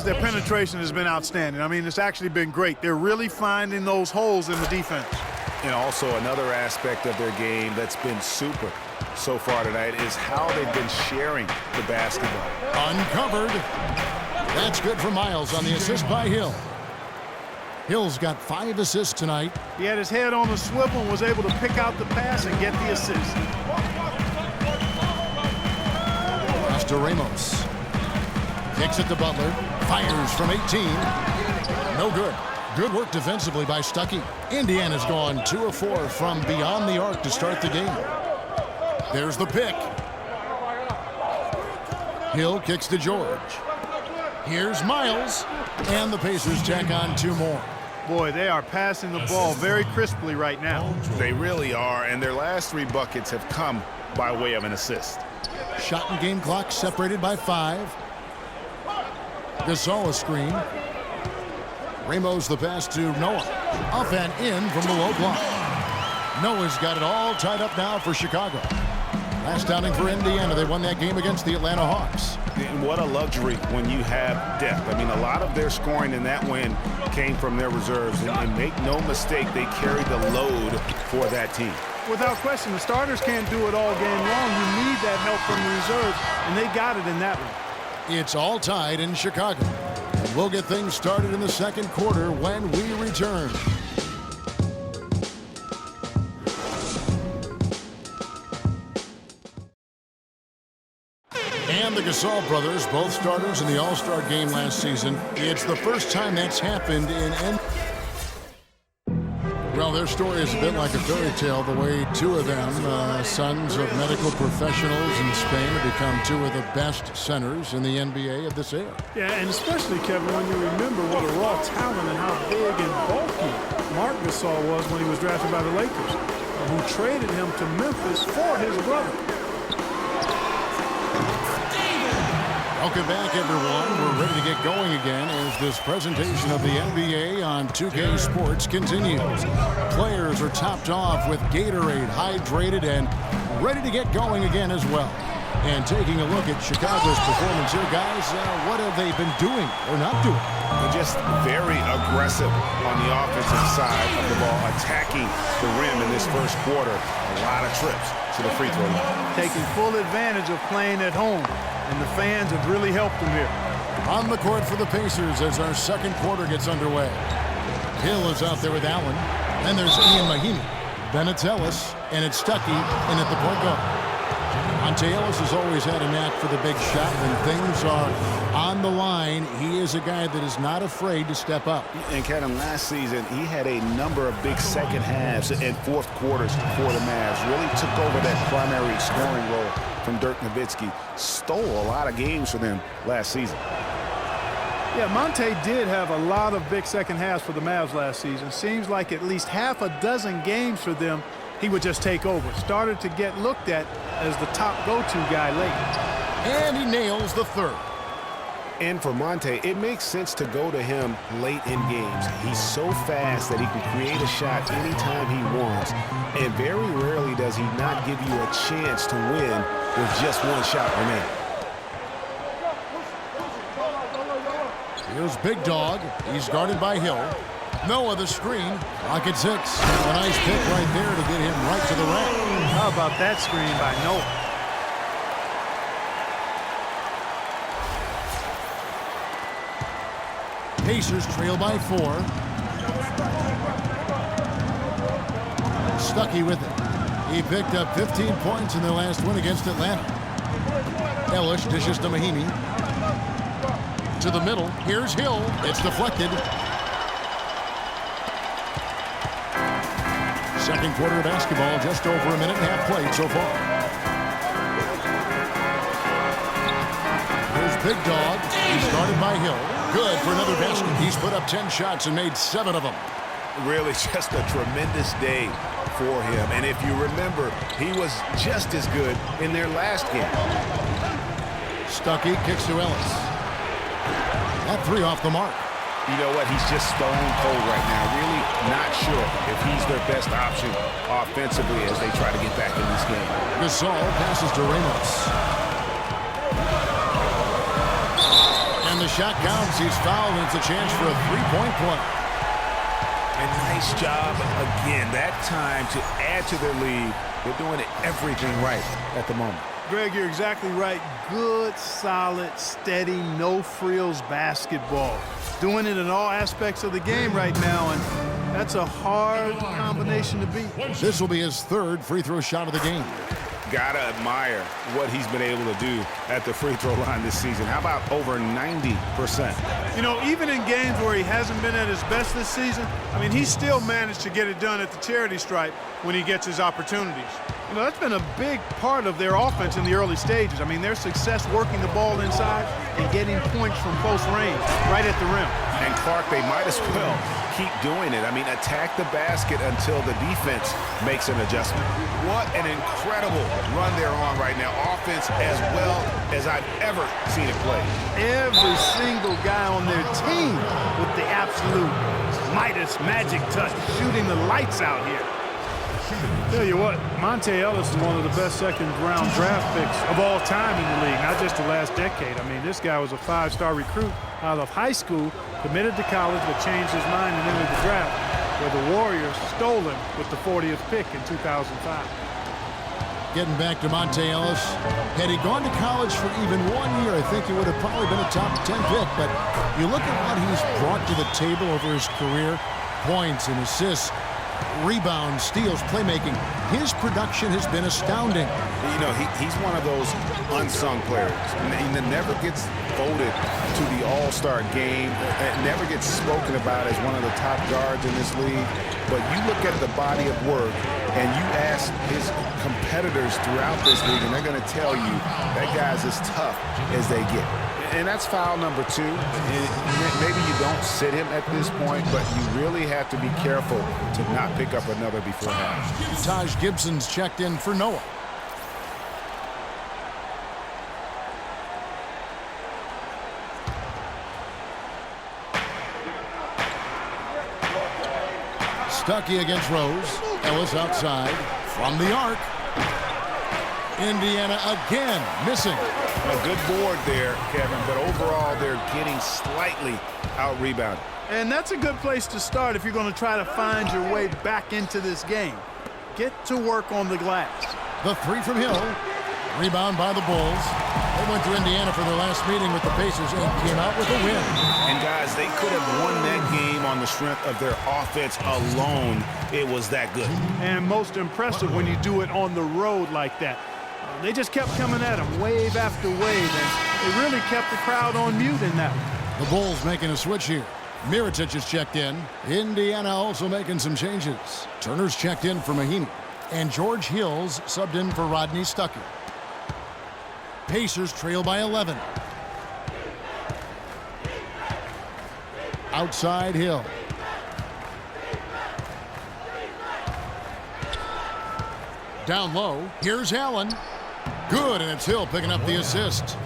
Their penetration has been outstanding. I mean, it's actually been great. They're really finding those holes in the defense. And also another aspect of their game that's been super so far tonight is how they've been sharing the basketball. Uncovered. That's good for Miles on the assist by Hill. Hill's got 5 assists tonight. He had his head on the swivel and was able to pick out the pass and get the assist. Pass to Ramos. Kicks it to Butler. Fires from 18. No good. Good work defensively by Stuckey. Indiana's gone 2 of 4 from beyond the arc to start the game. There's the pick. Hill kicks to George. Here's Miles. And the Pacers tack on 2 more. Boy, they are passing the ball very crisply right now. They really are, and their last 3 buckets have come by way of an assist. Shot and game clock separated by 5. Gasol a screen. Ramos the pass to Noah. Up and in from the low block. Noah's got it all tied up now for Chicago. Last outing for Indiana. They won that game against the Atlanta Hawks. And what a luxury when you have depth. I mean, a lot of their scoring in that win came from their reserves. And make no mistake, they carried the load for that team. Without question, the starters can't do it all game long. You need that help from the reserves, and they got it in that one. It's all tied in Chicago. And we'll get things started in the second quarter when we return. And the Gasol brothers, both starters in the All-Star game last season. It's the first time that's happened in NBA. Well, their story is a bit like a fairy tale, the way 2 of them, sons of medical professionals in Spain, have become 2 of the best centers in the NBA of this era. Yeah, and especially, Kevin, when you remember what a raw talent and how big and bulky Marc Gasol was when he was drafted by the Lakers, who traded him to Memphis for his brother. Welcome back, everyone. We're ready to get going again as this presentation of the NBA on 2K Sports continues. Players are topped off with Gatorade, hydrated, and ready to get going again as well. And taking a look at Chicago's performance here, guys, what have they been doing or not doing? They're just very aggressive on the offensive side of the ball, attacking the rim in this first quarter. A lot of trips to the free throw line. Taking full advantage of playing at home, and the fans have really helped them here. On the court for the Pacers as our second quarter gets underway. Hill is out there with Allen. Then there's Ian Mahinmi, Bennett Ellis, and it's Stuckey in at the point guard. Monte Ellis has always had a knack for the big shot. When things are on the line, he is a guy that is not afraid to step up. And Kevin, last season, he had a number of big second halves and fourth quarters for the Mavs. Really took over that primary scoring role from Dirk Nowitzki. Stole a lot of games for them last season. Yeah, Monte did have a lot of big second halves for the Mavs last season. Seems like at least half a dozen games for them, he would just take over. Started to get looked at as the top go-to guy late. And he nails the third. And for Monte, it makes sense to go to him late in games. He's so fast that he can create a shot anytime he wants. And very rarely does he not give you a chance to win with just one shot remaining. Here's Big Dog. He's guarded by Hill. Noah the screen. Clock at 6. A nice pick right there to get him right to the rack. How about that screen by Noah? Pacers trail by 4. Stuckey with it. He picked up 15 points in their last win against Atlanta. Ellis dishes to Mahinmi. To the middle. Here's Hill. It's deflected. Second quarter of basketball, just over a minute and a half played so far. Here's Big Dog. He's guarded by Hill. Good for another basket. He's put up 10 shots and made 7 of them. Really just a tremendous day for him. And if you remember, he was just as good in their last game. Stuckey kicks to Ellis. That 3 off the mark. You know what? He's just stone cold right now. Really not sure if he's their best option offensively as they try to get back in this game. Gasol passes to Ramos. And the shot counts. He's fouled, and it's a chance for a three-point play. And nice job again that time to add to their lead. They're doing everything right at the moment. Greg, you're exactly right. Good, solid, steady, no-frills basketball. Doing it in all aspects of the game right now, and that's a hard combination to beat. This will be his third free throw shot of the game. Gotta admire what he's been able to do at the free throw line this season. How about over 90%? You know, even in games where he hasn't been at his best this season, I mean, he still managed to get it done at the charity stripe when he gets his opportunities. You know, that's been a big part of their offense in the early stages. I mean, their success working the ball inside and getting points from close range, right at the rim. And Clark, they might as well keep doing it. I mean, attack the basket until the defense makes an adjustment. What an incredible run they're on right now. Offense as well as I've ever seen it play. Every single guy on their team with the absolute Midas magic touch, shooting the lights out here. Tell you what, Monte Ellis is one of the best second-round draft picks of all time in the league, not just the last decade. I mean, this guy was a five-star recruit out of high school, committed to college, but changed his mind and entered the draft, where the Warriors stole him with the 40th pick in 2005. Getting back to Monte Ellis, had he gone to college for even 1 year, I think he would have probably been a top 10 pick. But you look at what he's brought to the table over his career, points and assists, rebounds, steals, playmaking. His production has been astounding. You know, he's one of those unsung players. He never gets voted to the All-Star game. Never gets spoken about as one of the top guards in this league. But you look at the body of work and you ask his competitors throughout this league, and they're going to tell you that guy's as tough as they get. And that's foul number 2. Maybe you don't sit him at this point, but you really have to be careful to not pick up another before half. Taj Gibson's checked in for Noah. Stuckey against Rose. Ellis outside from the arc. Indiana again missing. A good board there, Kevin, but overall they're getting slightly out-rebounded. And that's a good place to start if you're going to try to find your way back into this game. Get to work on the glass. The three from Hill. Rebound by the Bulls. They went to Indiana for their last meeting with the Pacers and came out with a win. And guys, they could have won that game on the strength of their offense alone. It was that good. And most impressive when you do it on the road like that. They just kept coming at him wave after wave, and they really kept the crowd on mute in that one. The Bulls making a switch here. Mirotic is checked in. Indiana also making some changes. Turner's checked in for Mahinmi. And George Hill's subbed in for Rodney Stuckey. Pacers trail by 11. Outside Hill. Down low. Here's Allen. Good, and it's Hill picking up the assist.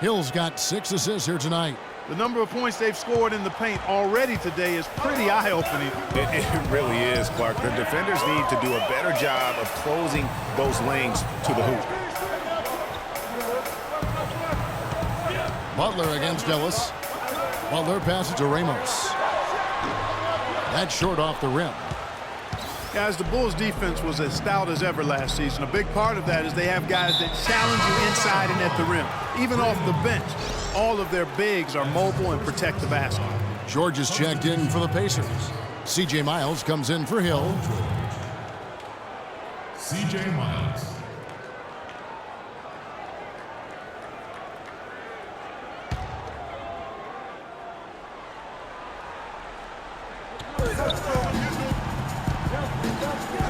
Hill's got 6 assists here tonight. The number of points they've scored in the paint already today is pretty eye-opening. It really is, Clark. The defenders need to do a better job of closing those lanes to the hoop. Butler against Ellis. Butler passes to Ramos. That's short off the rim. Guys, the Bulls' defense was as stout as ever last season. A big part of that is they have guys that challenge you inside and at the rim. Even off the bench, all of their bigs are mobile and protect the basket. George is checked in for the Pacers. C.J. Miles comes in for Hill. C.J. Miles.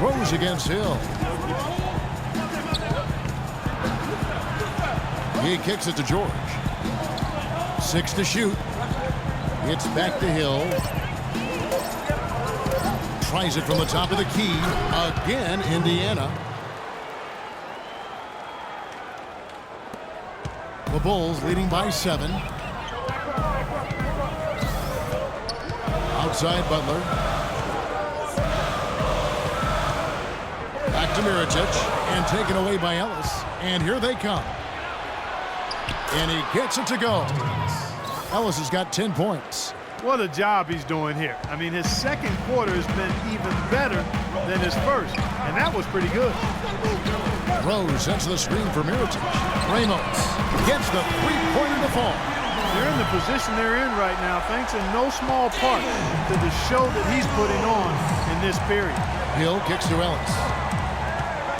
Rose against Hill. He kicks it to George. 6 to shoot. It's back to Hill. Tries it from the top of the key. Again, Indiana. The Bulls leading by 7. Outside Butler. Back to Mirotic, and taken away by Ellis. And here they come. And he gets it to go. Ellis has got 10 points. What a job he's doing here. I mean, his second quarter has been even better than his first, and that was pretty good. Rose sends the screen for Mirotic. Ramos gets the three-pointer to fall. They're in the position they're in right now, thanks in no small part to the show that he's putting on in this period. Hill kicks to Ellis.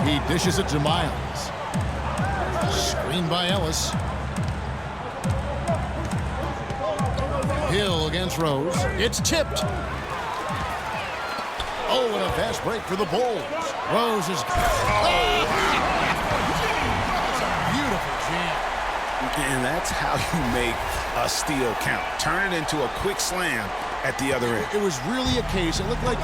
He dishes it to Miles. Screen by Ellis. Hill against Rose. It's tipped. Oh, and a fast break for the Bulls. Rose is... Oh! That's a beautiful jam. And that's how you make a steal count. Turn it into a quick slam at the other end. It was really a case. It looked like